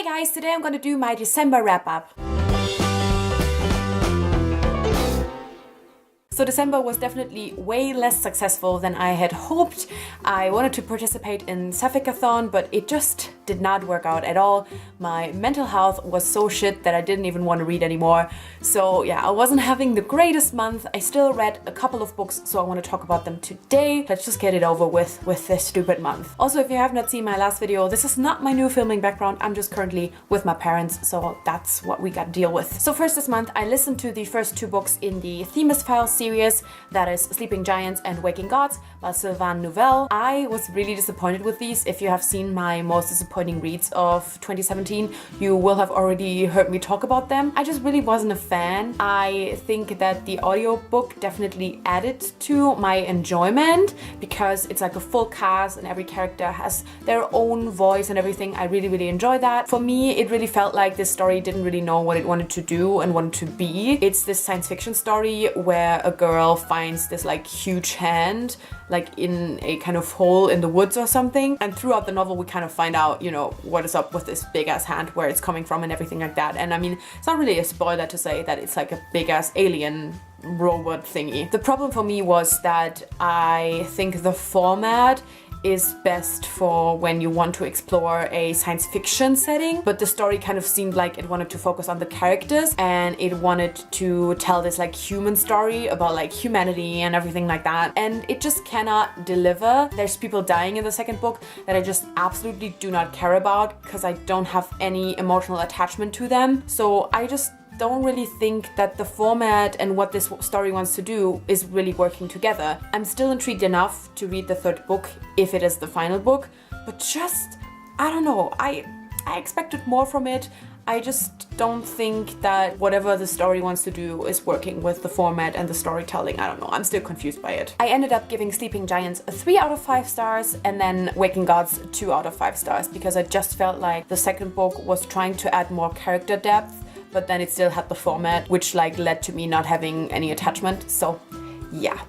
guys, today I'm gonna do my December wrap-up. So December was definitely way less successful than I had hoped. I wanted to participate in Sci-fi-cathon, but it just did not work out at all. My mental health was so shit that I didn't even want to read anymore. So yeah, I wasn't having the greatest month. I still read a couple of books, so I want to talk about them today. Let's just get it over with this stupid month. Also, if you have not seen my last video, this is not my new filming background. I'm just currently with my parents, so that's what we got to deal with. So first this month, I listened to the first two books in the Themis Files series, that is Sleeping Giants and Waking Gods by Sylvain Nouvel. I was really disappointed with these. If you have seen my most disappointing reads of 2017, you will have already heard me talk about them. I just really wasn't a fan. I think that the audiobook definitely added to my enjoyment because it's like a full cast and every character has their own voice and everything. I really enjoy that. For me, it really felt like this story didn't really know what it wanted to do and wanted to be. It's this science fiction story where a girl finds this like huge hand like in a kind of hole in the woods or something, and throughout the novel we kind of find out, you know, what is up with this big ass hand, where it's coming from and everything like that. And I mean, it's not really a spoiler to say that it's like a big ass alien robot thingy. The problem for me was that I think the format is best for when you want to explore a science fiction setting, but the story kind of seemed like it wanted to focus on the characters and it wanted to tell this like human story about like humanity and everything like that, and it just cannot deliver. There's people dying in the second book that I just absolutely do not care about because I don't have any emotional attachment to them, so I just don't really think that the format and what this story wants to do is really working together. I'm still intrigued enough to read the third book if it is the final book, but just, I don't know, I expected more from it. I just don't think that whatever the story wants to do is working with the format and the storytelling. I don't know, I'm still confused by it. I ended up giving Sleeping Giants a 3 out of 5 stars and then Waking Gods 2 out of 5 stars because I just felt like the second book was trying to add more character depth, but then it still had the format, which like led to me not having any attachment. So yeah,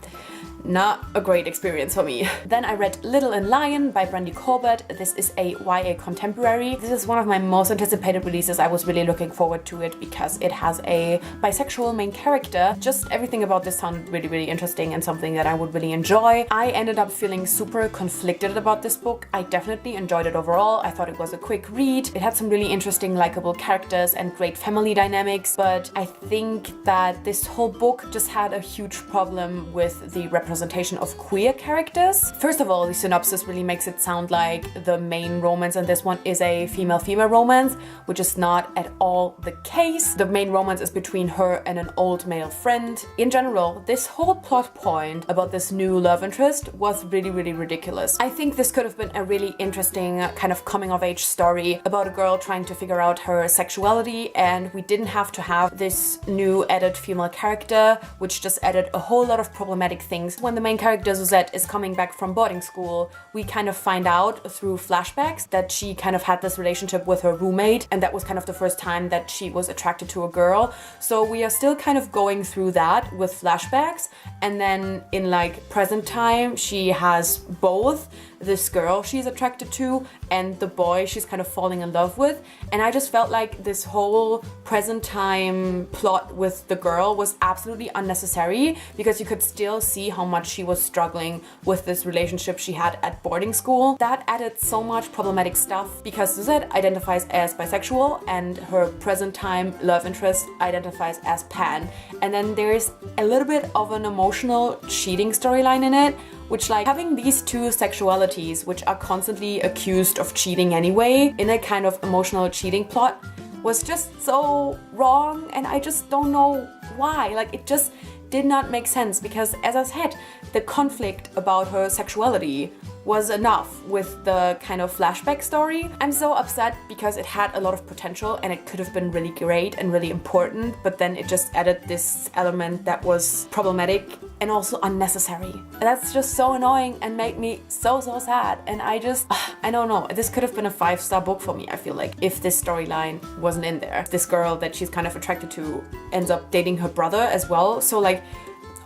not a great experience for me. Then I read Little and Lion by Brandy Corbett. This is a YA contemporary. This is one of my most anticipated releases. I was really looking forward to it because it has a bisexual main character. Just everything about this sounded really interesting and something that I would really enjoy. I ended up feeling super conflicted about this book. I definitely enjoyed it overall. I thought it was a quick read. It had some really interesting, likable characters and great family dynamics, but I think that this whole book just had a huge problem with the representation of queer characters. First of all, the synopsis really makes it sound like the main romance in this one is a female-female romance, which is not at all the case. The main romance is between her and an old male friend. In general, this whole plot point about this new love interest was really ridiculous. I think this could have been a really interesting kind of coming-of-age story about a girl trying to figure out her sexuality, and we didn't have to have this new added female character, which just added a whole lot of problematic things. When the main character Suzette is coming back from boarding school, we kind of find out through flashbacks that she kind of had this relationship with her roommate, and that was kind of the first time that she was attracted to a girl. So we are still kind of going through that with flashbacks, and then in like present time she has both this girl she's attracted to and the boy she's kind of falling in love with, and I just felt like this whole present time plot with the girl was absolutely unnecessary because you could still see how much she was struggling with this relationship she had at boarding school. That added so much problematic stuff because Suzette identifies as bisexual and her present time love interest identifies as pan, and then there's a little bit of an emotional cheating storyline in it, which like having these two sexualities which are constantly accused of cheating anyway in a kind of emotional cheating plot was just so wrong, and I just don't know why. Like it just did not make sense because, as I said, the conflict about her sexuality was enough with the kind of flashback story. I'm so upset because it had a lot of potential and it could have been really great and really important, but then it just added this element that was problematic and also unnecessary. That's just so annoying and made me so sad, and I don't know, this could have been a 5-star book for me, I feel like, if this storyline wasn't in there. This girl that she's kind of attracted to ends up dating her brother as well, so like,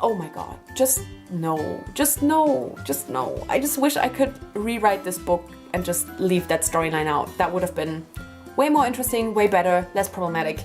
oh my god, just no. I just wish I could rewrite this book and just leave that storyline out. That would have been way more interesting, way better, less problematic.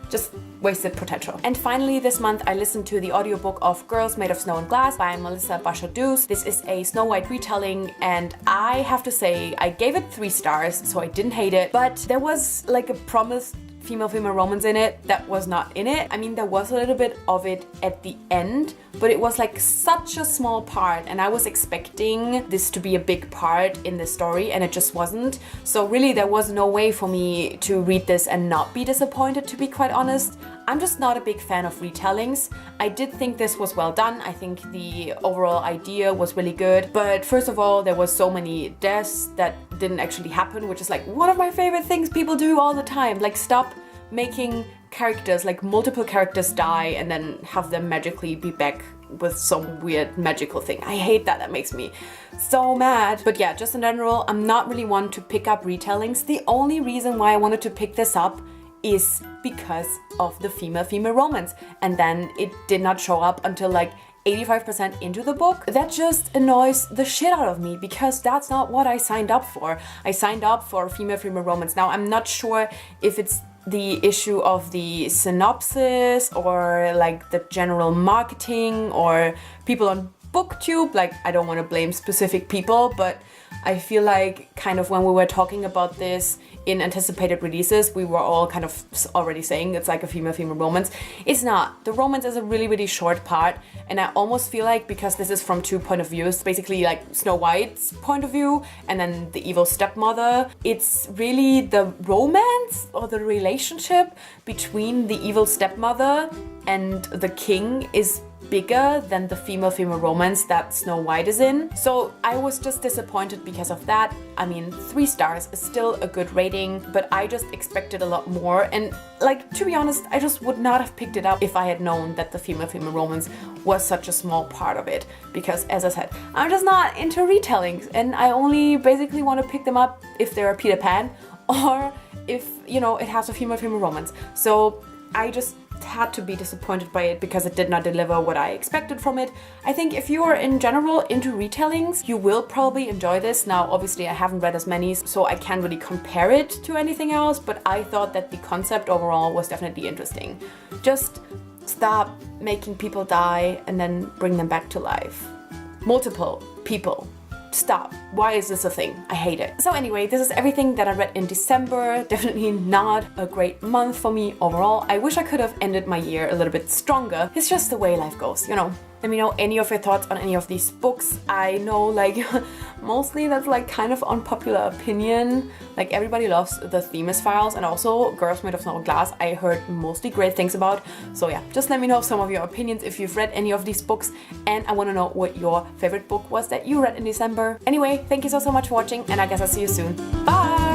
Just wasted potential. And finally, this month I listened to the audiobook of Girls Made of Snow and Glass by Melissa Bashadouz. This is a Snow White retelling, and I have to say I gave it 3 stars, so I didn't hate it, but there was like a promised female romance in it that was not in it. I mean, there was a little bit of it at the end, but it was like such a small part, and I was expecting this to be a big part in the story, and it just wasn't. So really there was no way for me to read this and not be disappointed, to be quite honest. I'm just not a big fan of retellings. I did think this was well done. I think the overall idea was really good, but first of all, there was so many deaths that didn't actually happen, which is like one of my favorite things people do all the time. Like, stop making characters, like multiple characters die and then have them magically be back with some weird magical thing. I hate that. That makes me so mad. But yeah, just in general, I'm not really one to pick up retellings. The only reason why I wanted to pick this up is because of the female romance, and then it did not show up until like 85% into the book. That just annoys the shit out of me, because that's not what I signed up for. I signed up for female romance. Now, I'm not sure if it's the issue of the synopsis or like the general marketing or people on BookTube. Like, I don't want to blame specific people, but I feel like kind of when we were talking about this in anticipated releases, we were all kind of already saying it's like a female romance. It's not. The romance is a really short part, and I almost feel like, because this is from 2 points of views, basically like Snow White's point of view and then the evil stepmother, it's really the romance or the relationship between the evil stepmother and the king is bigger than the female romance that Snow White is in. So I was just disappointed because of that. I mean, 3 stars is still a good rating, but I just expected a lot more. And like, to be honest, I just would not have picked it up if I had known that the female romance was such a small part of it. Because as I said, I'm just not into retellings, and I only basically want to pick them up if they're a Peter Pan or if, you know, it has a female romance. So I just had to be disappointed by it because it did not deliver what I expected from it. I think if you are in general into retellings, you will probably enjoy this. Now, obviously I haven't read as many, so I can't really compare it to anything else, but I thought that the concept overall was definitely interesting. Just stop making people die and then bring them back to life. Multiple people. Stop. Why is this a thing? I hate it. So anyway, this is everything that I read in December. Definitely not a great month for me overall. I wish I could have ended my year a little bit stronger. It's just the way life goes, you know. Let me know any of your thoughts on any of these books. I know, like, mostly that's like kind of unpopular opinion. Like, everybody loves the Themis Files, and also Girls Made of Snow and Glass I heard mostly great things about. So yeah, just let me know some of your opinions if you've read any of these books, and I want to know what your favorite book was that you read in December. Anyway, thank you so much for watching, and I guess I'll see you soon. Bye!